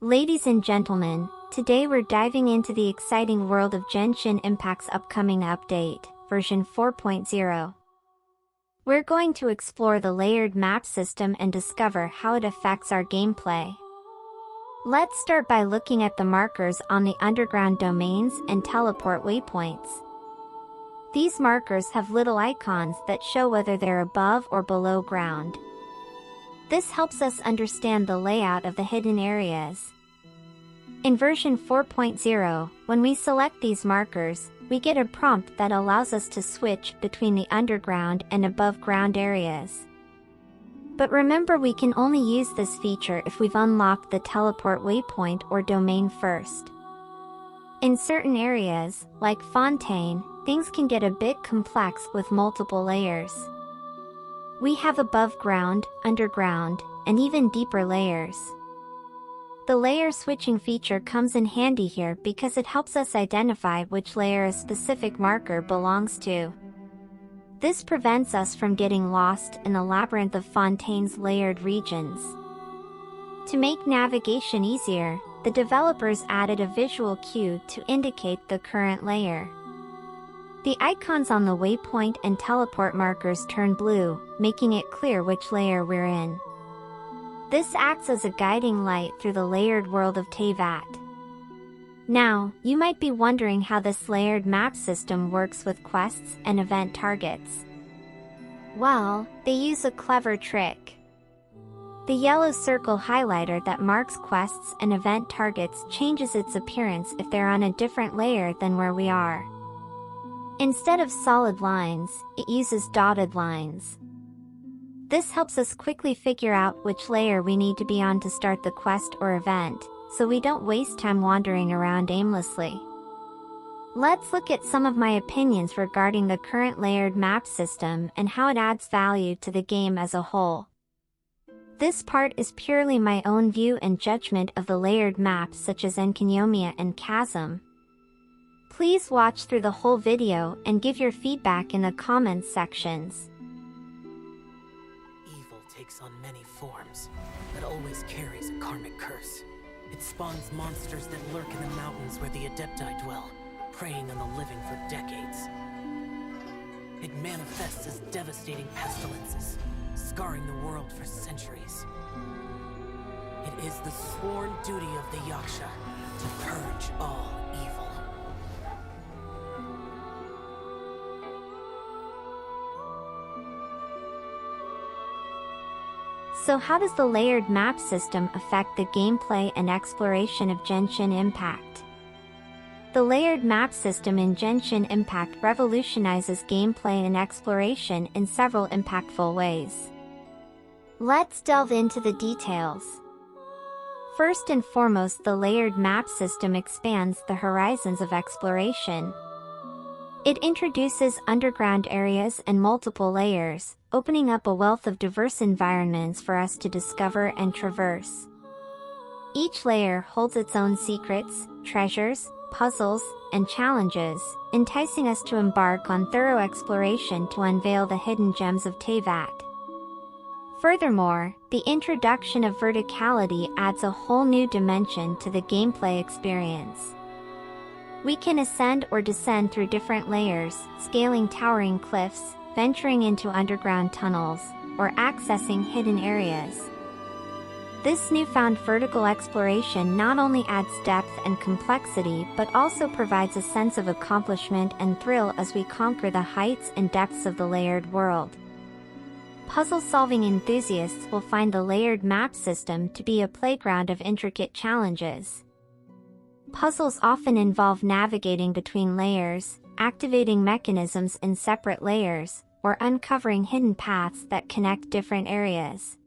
Ladies and gentlemen, today we're diving into the exciting world of Genshin Impact's upcoming update, version 4.0. We're going to explore the layered map system and discover how it affects our gameplay. Let's start by looking at the markers on the underground domains and teleport waypoints. These markers have little icons that show whether they're above or below ground. This helps us understand the layout of the hidden areas. In version 4.0, when we select these markers, we get a prompt that allows us to switch between the underground and above ground areas. But remember, we can only use this feature if we've unlocked the teleport waypoint or domain first. In certain areas, like Fontaine, things can get a bit complex with multiple layers. We have above ground, underground, and even deeper layers. The layer switching feature comes in handy here because it helps us identify which layer a specific marker belongs to. This prevents us from getting lost in the labyrinth of Fontaine's layered regions. To make navigation easier, the developers added a visual cue to indicate the current layer. The icons on the waypoint and teleport markers turn blue, making it clear which layer we're in. This acts as a guiding light through the layered world of Teyvat. Now, you might be wondering how this layered map system works with quests and event targets. Well, they use a clever trick. The yellow circle highlighter that marks quests and event targets changes its appearance if they're on a different layer than where we are. Instead of solid lines, it uses dotted lines. This helps us quickly figure out which layer we need to be on to start the quest or event, so we don't waste time wandering around aimlessly. Let's look at some of my opinions regarding the current layered map system and how it adds value to the game as a whole. This part is purely my own view and judgment of the layered maps such as Enkinomia and Chasm. Please watch through the whole video and give your feedback in the comments sections. Evil takes on many forms, but always carries a karmic curse. It spawns monsters that lurk in the mountains where the Adepti dwell, preying on the living for decades. It manifests as devastating pestilences, scarring the world for centuries. It is the sworn duty of the Yaksha to purge all evil. So how does the layered map system affect the gameplay and exploration of Genshin Impact? The layered map system in Genshin Impact revolutionizes gameplay and exploration in several impactful ways. Let's delve into the details. First and foremost, the layered map system expands the horizons of exploration. It introduces underground areas and multiple layers, opening up a wealth of diverse environments for us to discover and traverse. Each layer holds its own secrets, treasures, puzzles, and challenges, enticing us to embark on thorough exploration to unveil the hidden gems of Teyvat. Furthermore, the introduction of verticality adds a whole new dimension to the gameplay experience. We can ascend or descend through different layers, scaling towering cliffs, venturing into underground tunnels, or accessing hidden areas. This newfound vertical exploration not only adds depth and complexity but also provides a sense of accomplishment and thrill as we conquer the heights and depths of the layered world. Puzzle-solving enthusiasts will find the layered map system to be a playground of intricate challenges. Puzzles often involve navigating between layers, activating mechanisms in separate layers, or uncovering hidden paths that connect different areas.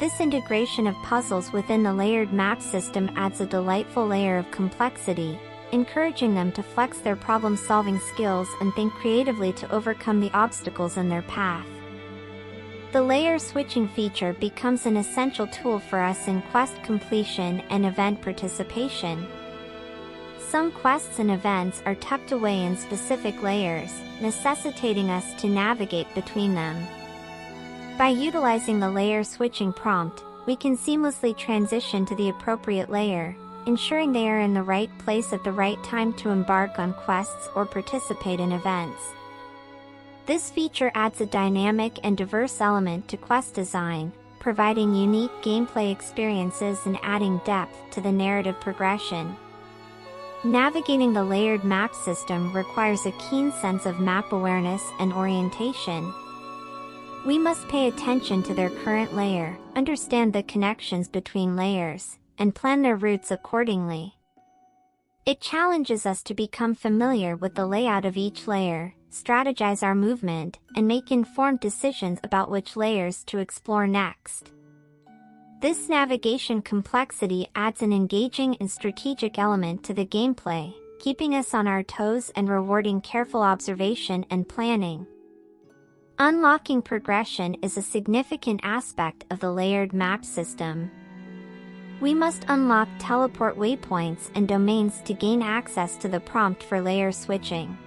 This integration of puzzles within the layered map system adds a delightful layer of complexity, encouraging them to flex their problem-solving skills and think creatively to overcome the obstacles in their path. The layer switching feature becomes an essential tool for us in quest completion and event participation. Some quests and events are tucked away in specific layers, necessitating us to navigate between them. By utilizing the layer switching prompt, we can seamlessly transition to the appropriate layer, ensuring they are in the right place at the right time to embark on quests or participate in events. This feature adds a dynamic and diverse element to quest design, providing unique gameplay experiences and adding depth to the narrative progression. Navigating the layered map system requires a keen sense of map awareness and orientation. We must pay attention to their current layer, understand the connections between layers, and plan their routes accordingly. It challenges us to become familiar with the layout of each layer, strategize our movement, and make informed decisions about which layers to explore next. This navigation complexity adds an engaging and strategic element to the gameplay, keeping us on our toes and rewarding careful observation and planning. Unlocking progression is a significant aspect of the layered map system. We must unlock teleport waypoints and domains to gain access to the prompt for layer switching.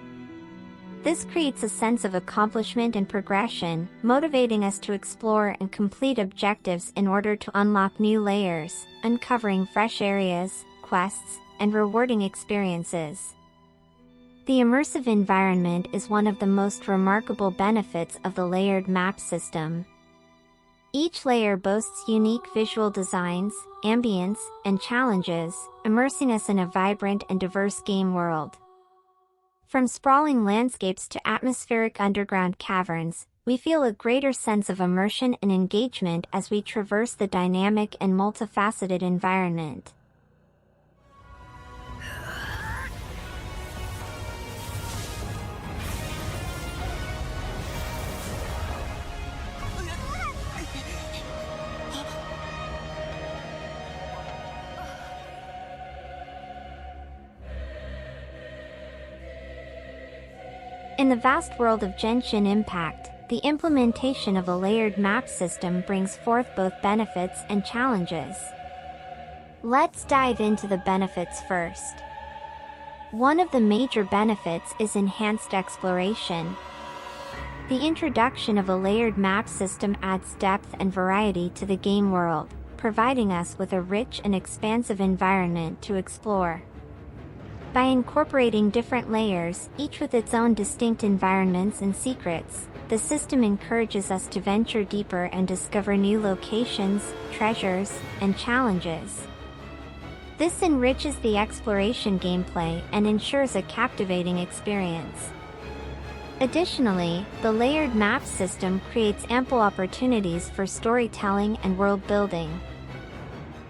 This creates a sense of accomplishment and progression, motivating us to explore and complete objectives in order to unlock new layers, uncovering fresh areas, quests, and rewarding experiences. The immersive environment is one of the most remarkable benefits of the layered map system. Each layer boasts unique visual designs, ambience, and challenges, immersing us in a vibrant and diverse game world. From sprawling landscapes to atmospheric underground caverns, we feel a greater sense of immersion and engagement as we traverse the dynamic and multifaceted environment. In the vast world of Genshin Impact, the implementation of a layered map system brings forth both benefits and challenges. Let's dive into the benefits first. One of the major benefits is enhanced exploration. The introduction of a layered map system adds depth and variety to the game world, providing us with a rich and expansive environment to explore. By incorporating different layers, each with its own distinct environments and secrets, the system encourages us to venture deeper and discover new locations, treasures, and challenges. This enriches the exploration gameplay and ensures a captivating experience. Additionally, the layered map system creates ample opportunities for storytelling and world building.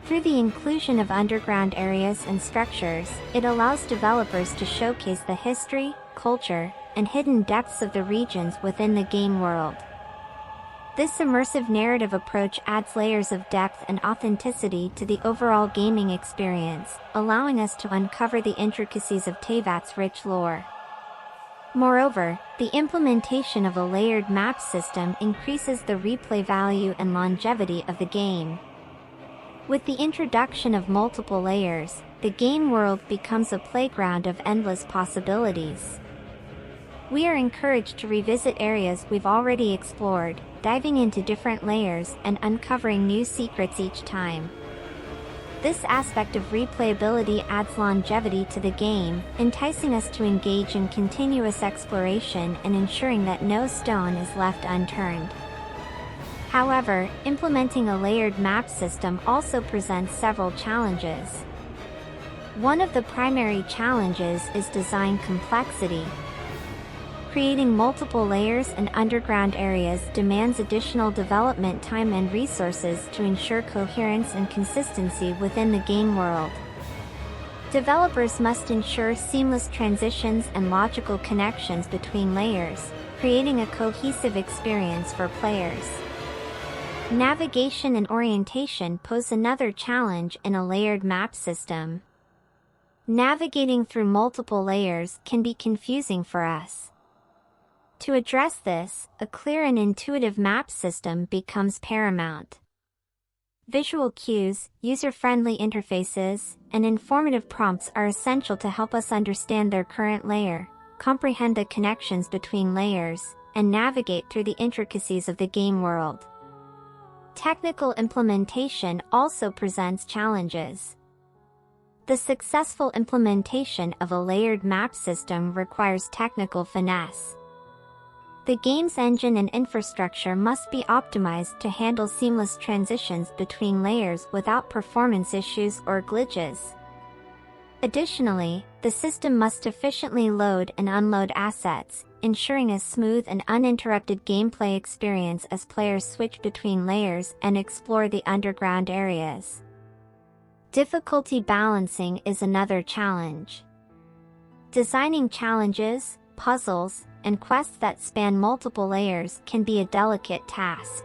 Through the inclusion of underground areas and structures, it allows developers to showcase the history, culture, and hidden depths of the regions within the game world. This immersive narrative approach adds layers of depth and authenticity to the overall gaming experience, allowing us to uncover the intricacies of Teyvat's rich lore. Moreover, the implementation of a layered map system increases the replay value and longevity of the game. With the introduction of multiple layers, the game world becomes a playground of endless possibilities. We are encouraged to revisit areas we've already explored, diving into different layers and uncovering new secrets each time. This aspect of replayability adds longevity to the game, enticing us to engage in continuous exploration and ensuring that no stone is left unturned. However, implementing a layered map system also presents several challenges. One of the primary challenges is design complexity. Creating multiple layers and underground areas demands additional development time and resources to ensure coherence and consistency within the game world. Developers must ensure seamless transitions and logical connections between layers, creating a cohesive experience for players. Navigation and orientation pose another challenge in a layered map system. Navigating through multiple layers can be confusing for us. To address this, a clear and intuitive map system becomes paramount. Visual cues, user-friendly interfaces, and informative prompts are essential to help us understand their current layer, comprehend the connections between layers, and navigate through the intricacies of the game world. Technical implementation also presents challenges. The successful implementation of a layered map system requires technical finesse. The game's engine and infrastructure must be optimized to handle seamless transitions between layers without performance issues or glitches. Additionally, the system must efficiently load and unload assets, ensuring a smooth and uninterrupted gameplay experience as players switch between layers and explore the underground areas. Difficulty balancing is another challenge. Designing challenges, puzzles, and quests that span multiple layers can be a delicate task.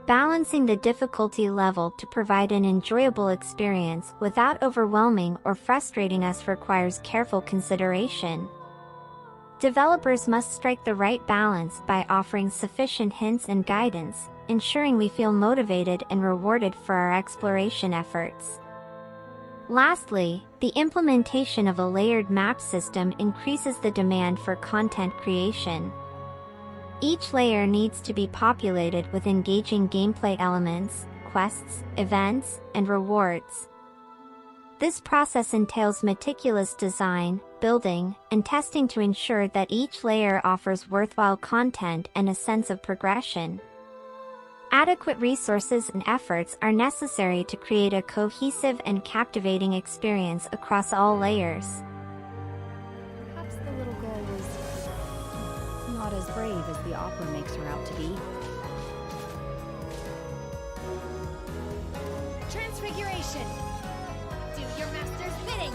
Balancing the difficulty level to provide an enjoyable experience without overwhelming or frustrating us requires careful consideration. Developers must strike the right balance by offering sufficient hints and guidance, ensuring we feel motivated and rewarded for our exploration efforts. Lastly, the implementation of a layered map system increases the demand for content creation. Each layer needs to be populated with engaging gameplay elements, quests, events, and rewards. This process entails meticulous design, building, and testing to ensure that each layer offers worthwhile content and a sense of progression. Adequate resources and efforts are necessary to create a cohesive and captivating experience across all layers. Perhaps the little girl was not as brave as the opera makes her out to be. Transfiguration! Do your master's bidding!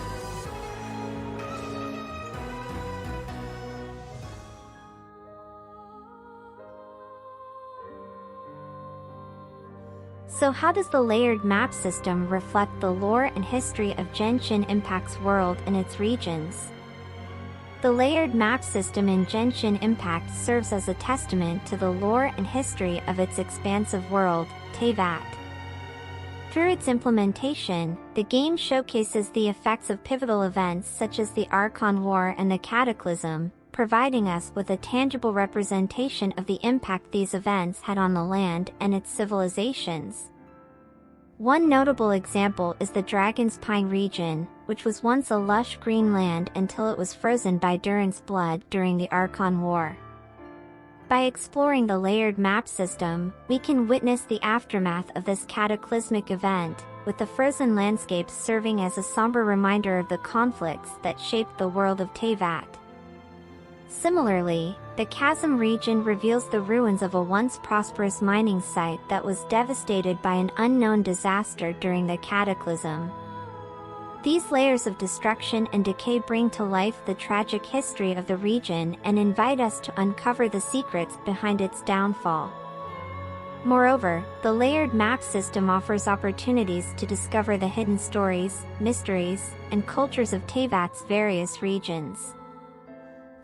So how does the layered map system reflect the lore and history of Genshin Impact's world and its regions? The layered map system in Genshin Impact serves as a testament to the lore and history of its expansive world, Teyvat. Through its implementation, the game showcases the effects of pivotal events such as the Archon War and the Cataclysm, providing us with a tangible representation of the impact these events had on the land and its civilizations. One notable example is the Dragon's Pine region, which was once a lush green land until it was frozen by Durin's blood during the Archon War. By exploring the layered map system, we can witness the aftermath of this cataclysmic event, with the frozen landscapes serving as a somber reminder of the conflicts that shaped the world of Teyvat. Similarly, the Chasm region reveals the ruins of a once prosperous mining site that was devastated by an unknown disaster during the Cataclysm. These layers of destruction and decay bring to life the tragic history of the region and invite us to uncover the secrets behind its downfall. Moreover, the layered map system offers opportunities to discover the hidden stories, mysteries, and cultures of Teyvat's various regions.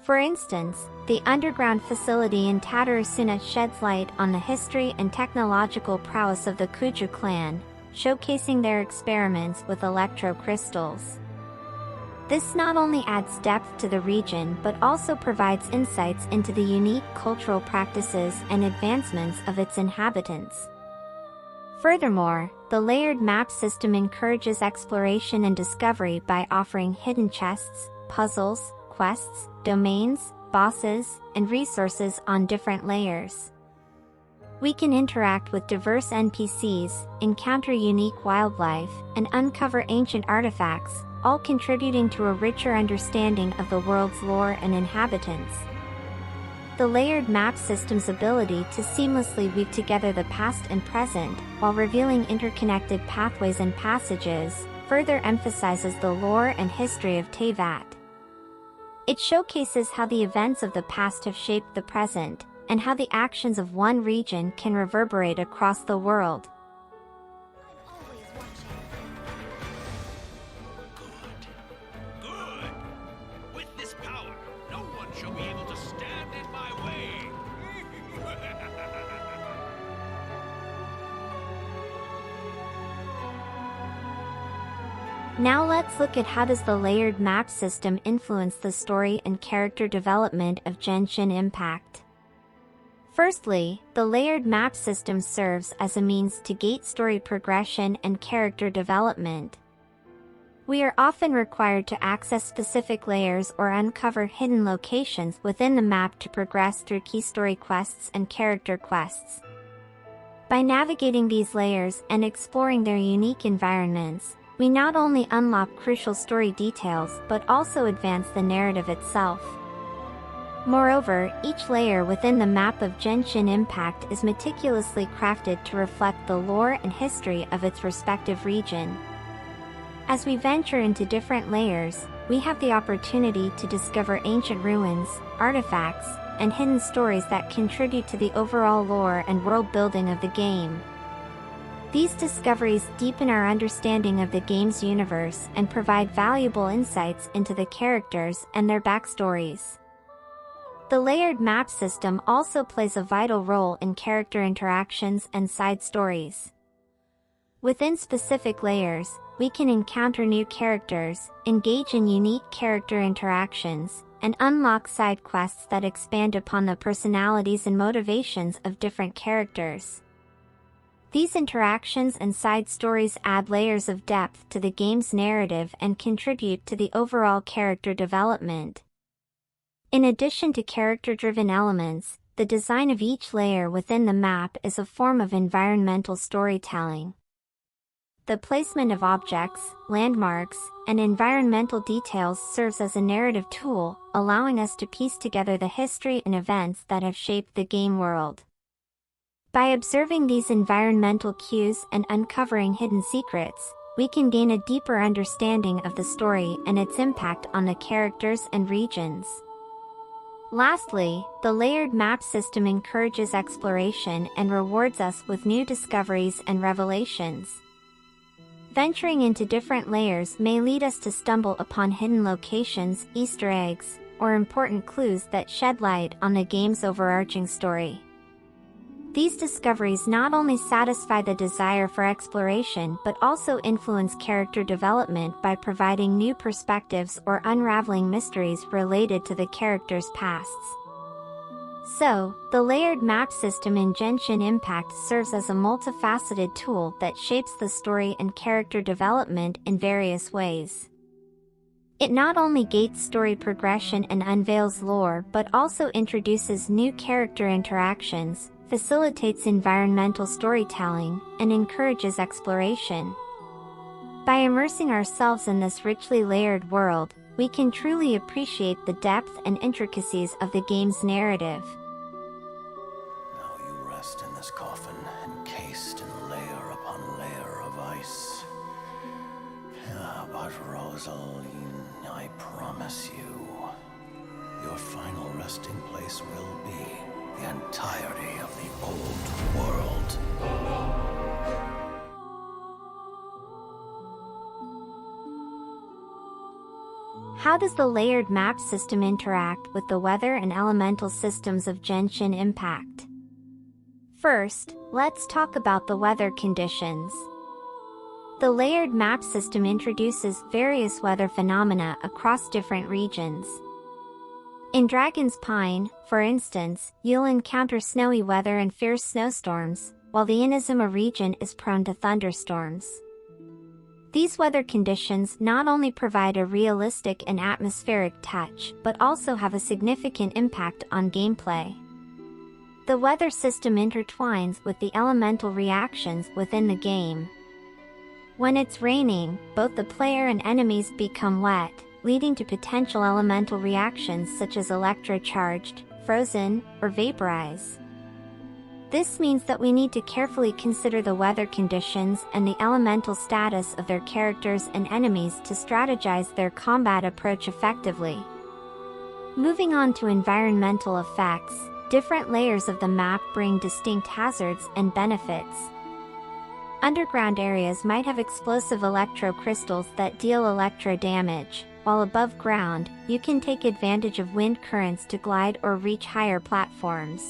For instance, the underground facility in Tatarasuna sheds light on the history and technological prowess of the Kuju clan, showcasing their experiments with electro-crystals. This not only adds depth to the region but also provides insights into the unique cultural practices and advancements of its inhabitants. Furthermore, the layered map system encourages exploration and discovery by offering hidden chests, puzzles, quests, domains, bosses, and resources on different layers. We can interact with diverse NPCs, encounter unique wildlife, and uncover ancient artifacts, all contributing to a richer understanding of the world's lore and inhabitants. The layered map system's ability to seamlessly weave together the past and present, while revealing interconnected pathways and passages, further emphasizes the lore and history of Teyvat. It showcases how the events of the past have shaped the present, and how the actions of one region can reverberate across the world. I'm always watching. Good! With this power, no one shall be able to stand in my way! Now let's look at how does the layered map system influence the story and character development of Genshin Impact. Firstly, the layered map system serves as a means to gate story progression and character development. We are often required to access specific layers or uncover hidden locations within the map to progress through key story quests and character quests. By navigating these layers and exploring their unique environments, we not only unlock crucial story details but also advance the narrative itself. Moreover, each layer within the map of Genshin Impact is meticulously crafted to reflect the lore and history of its respective region. As we venture into different layers, we have the opportunity to discover ancient ruins, artifacts, and hidden stories that contribute to the overall lore and world building of the game. These discoveries deepen our understanding of the game's universe and provide valuable insights into the characters and their backstories. The layered map system also plays a vital role in character interactions and side stories. Within specific layers, we can encounter new characters, engage in unique character interactions, and unlock side quests that expand upon the personalities and motivations of different characters. These interactions and side stories add layers of depth to the game's narrative and contribute to the overall character development. In addition to character-driven elements, the design of each layer within the map is a form of environmental storytelling. The placement of objects, landmarks, and environmental details serves as a narrative tool, allowing us to piece together the history and events that have shaped the game world. By observing these environmental cues and uncovering hidden secrets, we can gain a deeper understanding of the story and its impact on the characters and regions. Lastly, the layered map system encourages exploration and rewards us with new discoveries and revelations. Venturing into different layers may lead us to stumble upon hidden locations, Easter eggs, or important clues that shed light on the game's overarching story. These discoveries not only satisfy the desire for exploration but also influence character development by providing new perspectives or unraveling mysteries related to the characters' pasts. So, the layered map system in Genshin Impact serves as a multifaceted tool that shapes the story and character development in various ways. It not only gates story progression and unveils lore but also introduces new character interactions, facilitates environmental storytelling, and encourages exploration. By immersing ourselves in this richly layered world, we can truly appreciate the depth and intricacies of the game's narrative. Now you rest in this coffin, encased in layer upon layer of ice. But Rosaline, I promise you, your final resting place will be the entirety of the old world. How does the layered map system interact with the weather and elemental systems of Genshin Impact? First, let's talk about the weather conditions. The layered map system introduces various weather phenomena across different regions. In Dragon's Pine, for instance, you'll encounter snowy weather and fierce snowstorms, while the Inazuma region is prone to thunderstorms. These weather conditions not only provide a realistic and atmospheric touch but also have a significant impact on gameplay. The weather system intertwines with the elemental reactions within the game. When it's raining, both the player and enemies become wet, leading to potential elemental reactions such as electrocharged, frozen, or vaporize. This means that we need to carefully consider the weather conditions and the elemental status of their characters and enemies to strategize their combat approach effectively. Moving on to environmental effects, different layers of the map bring distinct hazards and benefits. Underground areas might have explosive electro crystals that deal electro damage, while above ground, you can take advantage of wind currents to glide or reach higher platforms.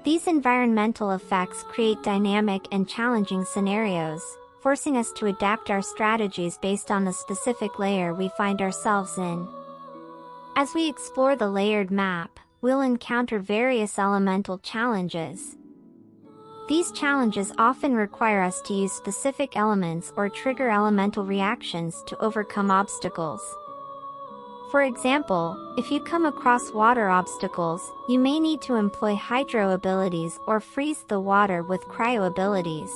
These environmental effects create dynamic and challenging scenarios, forcing us to adapt our strategies based on the specific layer we find ourselves in. As we explore the layered map, we'll encounter various elemental challenges. These challenges often require us to use specific elements or trigger elemental reactions to overcome obstacles. For example, if you come across water obstacles, you may need to employ hydro abilities or freeze the water with cryo abilities.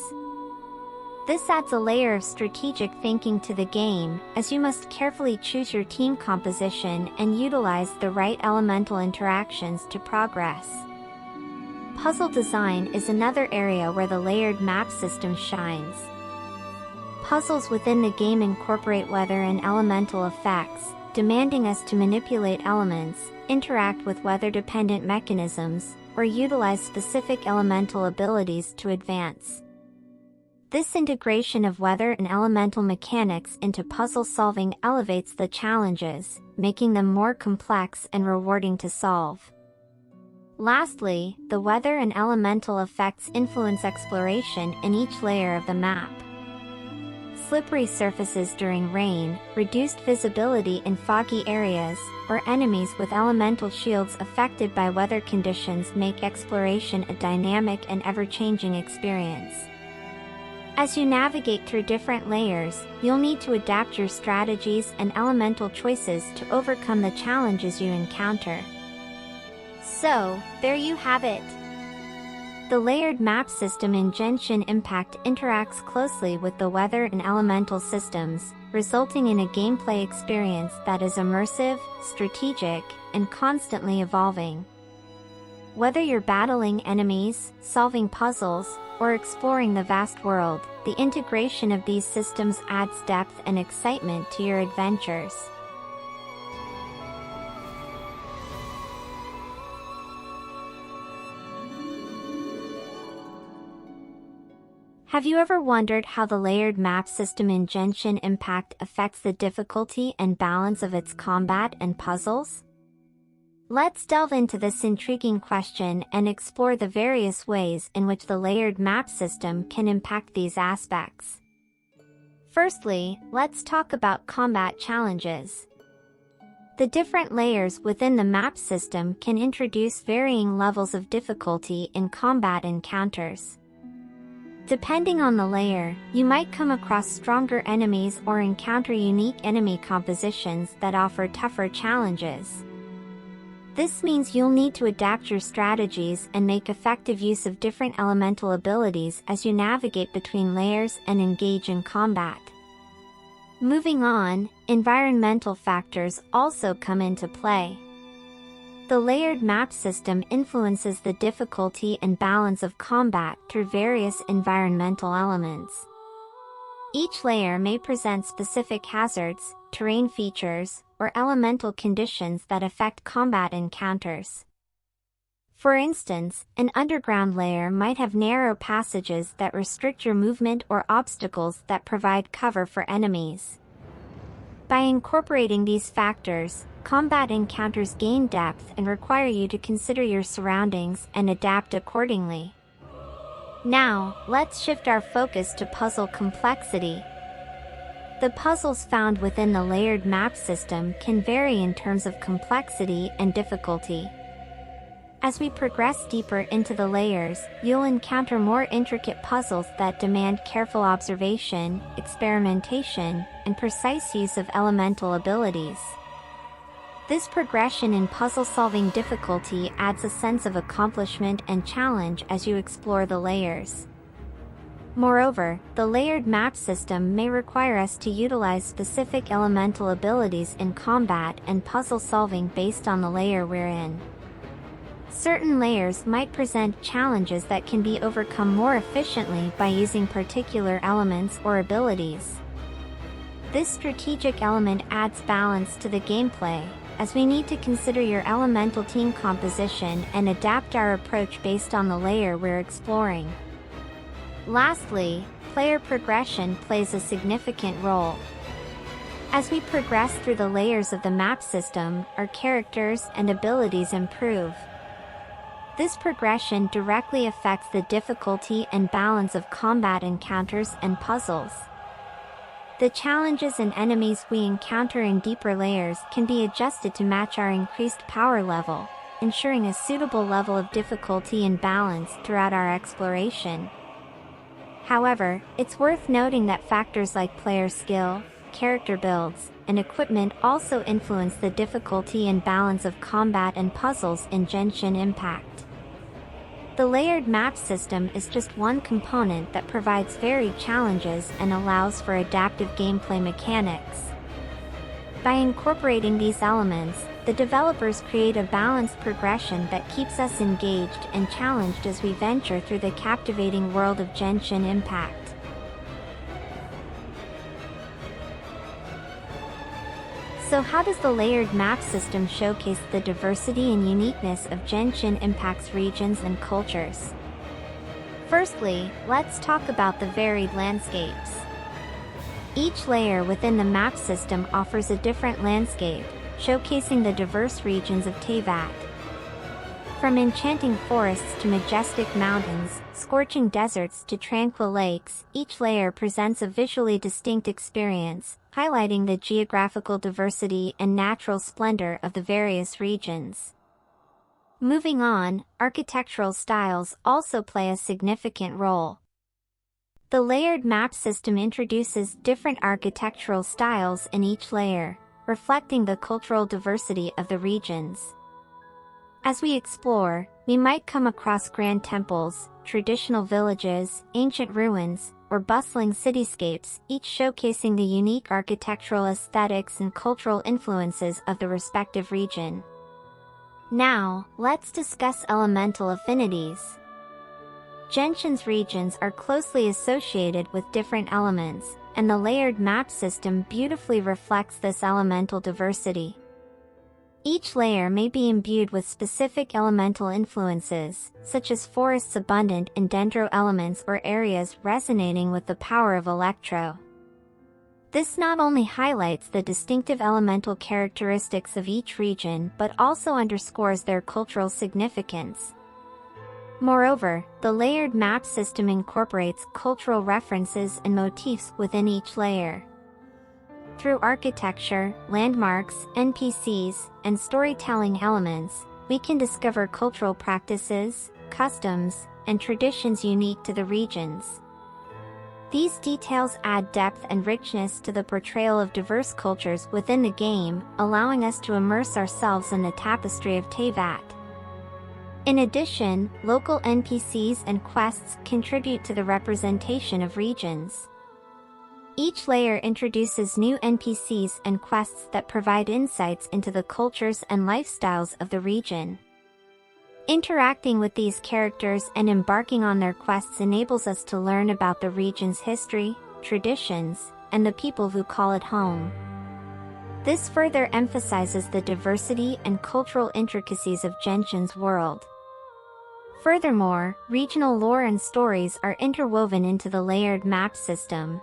This adds a layer of strategic thinking to the game, as you must carefully choose your team composition and utilize the right elemental interactions to progress. Puzzle design is another area where the layered map system shines. Puzzles within the game incorporate weather and elemental effects, demanding us to manipulate elements, interact with weather-dependent mechanisms, or utilize specific elemental abilities to advance. This integration of weather and elemental mechanics into puzzle solving elevates the challenges, making them more complex and rewarding to solve. Lastly, the weather and elemental effects influence exploration in each layer of the map. Slippery surfaces during rain, reduced visibility in foggy areas, or enemies with elemental shields affected by weather conditions make exploration a dynamic and ever-changing experience. As you navigate through different layers, you'll need to adapt your strategies and elemental choices to overcome the challenges you encounter. So, there you have it. The layered map system in Genshin Impact interacts closely with the weather and elemental systems, resulting in a gameplay experience that is immersive, strategic, and constantly evolving. Whether you're battling enemies, solving puzzles, or exploring the vast world, the integration of these systems adds depth and excitement to your adventures. Have you ever wondered how the layered map system in Genshin Impact affects the difficulty and balance of its combat and puzzles? Let's delve into this intriguing question and explore the various ways in which the layered map system can impact these aspects. Firstly, let's talk about combat challenges. The different layers within the map system can introduce varying levels of difficulty in combat encounters. Depending on the layer, you might come across stronger enemies or encounter unique enemy compositions that offer tougher challenges. This means you'll need to adapt your strategies and make effective use of different elemental abilities as you navigate between layers and engage in combat. Moving on, environmental factors also come into play. The layered map system influences the difficulty and balance of combat through various environmental elements. Each layer may present specific hazards, terrain features, or elemental conditions that affect combat encounters. For instance, an underground layer might have narrow passages that restrict your movement or obstacles that provide cover for enemies. By incorporating these factors, combat encounters gain depth and require you to consider your surroundings and adapt accordingly. Now, let's shift our focus to puzzle complexity. The puzzles found within the layered map system can vary in terms of complexity and difficulty. As we progress deeper into the layers, you'll encounter more intricate puzzles that demand careful observation, experimentation, and precise use of elemental abilities. This progression in puzzle-solving difficulty adds a sense of accomplishment and challenge as you explore the layers. Moreover, the layered map system may require us to utilize specific elemental abilities in combat and puzzle solving based on the layer we're in. Certain layers might present challenges that can be overcome more efficiently by using particular elements or abilities. This strategic element adds balance to the gameplay, as we need to consider your elemental team composition and adapt our approach based on the layer we're exploring. Lastly, player progression plays a significant role. As we progress through the layers of the map system, our characters and abilities improve. This progression directly affects the difficulty and balance of combat encounters and puzzles. The challenges and enemies we encounter in deeper layers can be adjusted to match our increased power level, ensuring a suitable level of difficulty and balance throughout our exploration. However, it's worth noting that factors like player skill, character builds, and equipment also influence the difficulty and balance of combat and puzzles in Genshin Impact. The layered map system is just one component that provides varied challenges and allows for adaptive gameplay mechanics. By incorporating these elements, the developers create a balanced progression that keeps us engaged and challenged as we venture through the captivating world of Genshin Impact. So how does the layered map system showcase the diversity and uniqueness of Genshin Impact's regions and cultures? Firstly, let's talk about the varied landscapes. Each layer within the map system offers a different landscape, showcasing the diverse regions of Teyvat. From enchanting forests to majestic mountains, scorching deserts to tranquil lakes, each layer presents a visually distinct experience, highlighting the geographical diversity and natural splendor of the various regions. Moving on, architectural styles also play a significant role. The layered map system introduces different architectural styles in each layer, reflecting the cultural diversity of the regions. As we explore, we might come across grand temples, traditional villages, ancient ruins, or bustling cityscapes, each showcasing the unique architectural aesthetics and cultural influences of the respective region. Now, let's discuss elemental affinities. Genshin's regions are closely associated with different elements, and the layered map system beautifully reflects this elemental diversity. Each layer may be imbued with specific elemental influences, such as forests abundant in dendro elements or areas resonating with the power of electro. This not only highlights the distinctive elemental characteristics of each region but also underscores their cultural significance. Moreover, the layered map system incorporates cultural references and motifs within each layer. Through architecture, landmarks, NPCs, and storytelling elements, we can discover cultural practices, customs, and traditions unique to the regions. These details add depth and richness to the portrayal of diverse cultures within the game, allowing us to immerse ourselves in the tapestry of Teyvat. In addition, local NPCs and quests contribute to the representation of regions. Each layer introduces new NPCs and quests that provide insights into the cultures and lifestyles of the region. Interacting with these characters and embarking on their quests enables us to learn about the region's history, traditions, and the people who call it home. This further emphasizes the diversity and cultural intricacies of Genshin's world. Furthermore, regional lore and stories are interwoven into the layered map system.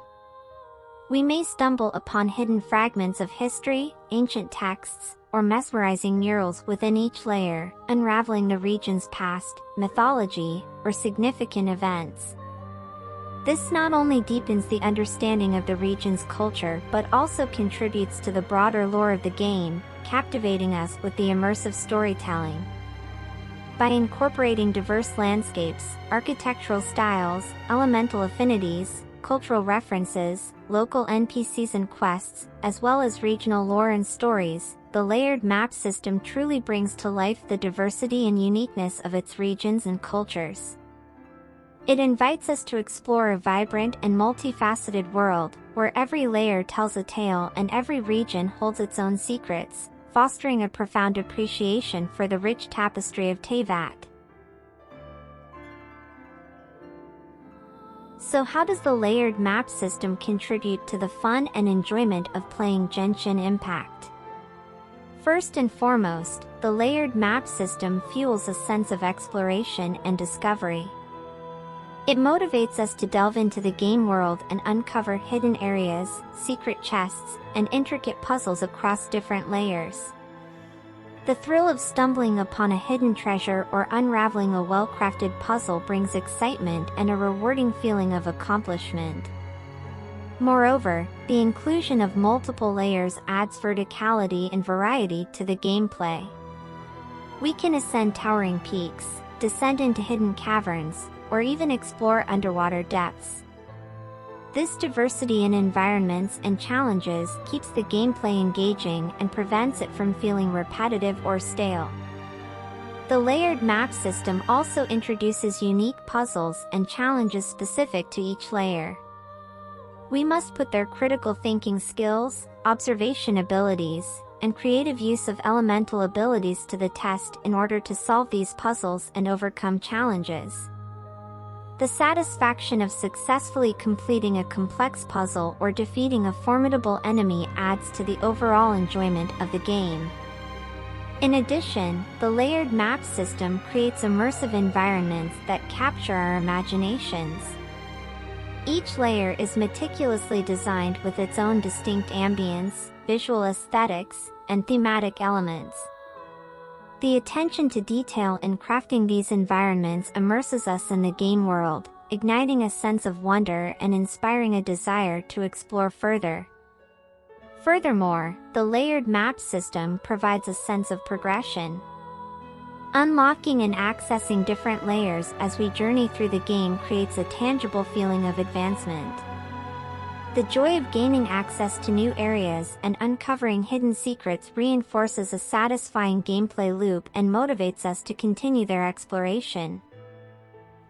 We may stumble upon hidden fragments of history, ancient texts, or mesmerizing murals within each layer, unraveling the region's past, mythology, or significant events. This not only deepens the understanding of the region's culture but also contributes to the broader lore of the game, captivating us with the immersive storytelling. By incorporating diverse landscapes, architectural styles, elemental affinities, cultural references, local NPCs and quests, as well as regional lore and stories, the layered map system truly brings to life the diversity and uniqueness of its regions and cultures. It invites us to explore a vibrant and multifaceted world, where every layer tells a tale and every region holds its own secrets, fostering a profound appreciation for the rich tapestry of Teyvat. So how does the layered map system contribute to the fun and enjoyment of playing Genshin Impact? First and foremost, the layered map system fuels a sense of exploration and discovery. It motivates us to delve into the game world and uncover hidden areas, secret chests, and intricate puzzles across different layers. The thrill of stumbling upon a hidden treasure or unraveling a well-crafted puzzle brings excitement and a rewarding feeling of accomplishment. Moreover, the inclusion of multiple layers adds verticality and variety to the gameplay. We can ascend towering peaks, descend into hidden caverns, or even explore underwater depths. This diversity in environments and challenges keeps the gameplay engaging and prevents it from feeling repetitive or stale. The layered map system also introduces unique puzzles and challenges specific to each layer. We must put their critical thinking skills, observation abilities, and creative use of elemental abilities to the test in order to solve these puzzles and overcome challenges. The satisfaction of successfully completing a complex puzzle or defeating a formidable enemy adds to the overall enjoyment of the game. In addition, the layered map system creates immersive environments that capture our imaginations. Each layer is meticulously designed with its own distinct ambience, visual aesthetics, and thematic elements. The attention to detail in crafting these environments immerses us in the game world, igniting a sense of wonder and inspiring a desire to explore further. Furthermore, the layered map system provides a sense of progression. Unlocking and accessing different layers as we journey through the game creates a tangible feeling of advancement. The joy of gaining access to new areas and uncovering hidden secrets reinforces a satisfying gameplay loop and motivates us to continue their exploration.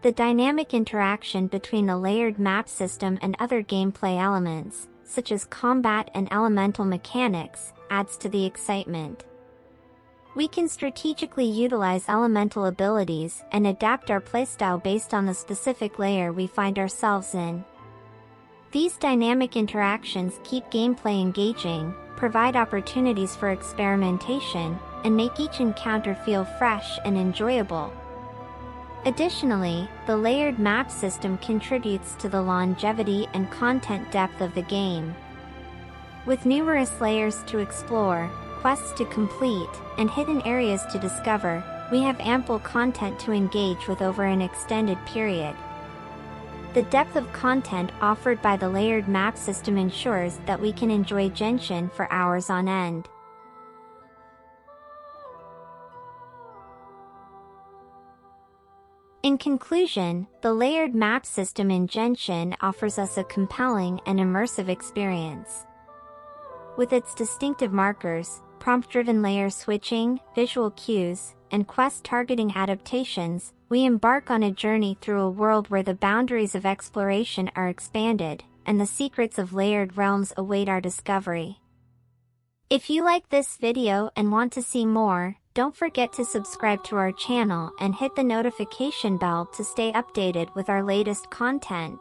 The dynamic interaction between the layered map system and other gameplay elements, such as combat and elemental mechanics, adds to the excitement. We can strategically utilize elemental abilities and adapt our playstyle based on the specific layer we find ourselves in. These dynamic interactions keep gameplay engaging, provide opportunities for experimentation, and make each encounter feel fresh and enjoyable. Additionally, the layered map system contributes to the longevity and content depth of the game. With numerous layers to explore, quests to complete, and hidden areas to discover, we have ample content to engage with over an extended period. The depth of content offered by the layered map system ensures that we can enjoy Genshin for hours on end. In conclusion, the layered map system in Genshin offers us a compelling and immersive experience. With its distinctive markers, prompt-driven layer switching, visual cues, and quest-targeting adaptations, we embark on a journey through a world where the boundaries of exploration are expanded, and the secrets of layered realms await our discovery. If you like this video and want to see more, don't forget to subscribe to our channel and hit the notification bell to stay updated with our latest content.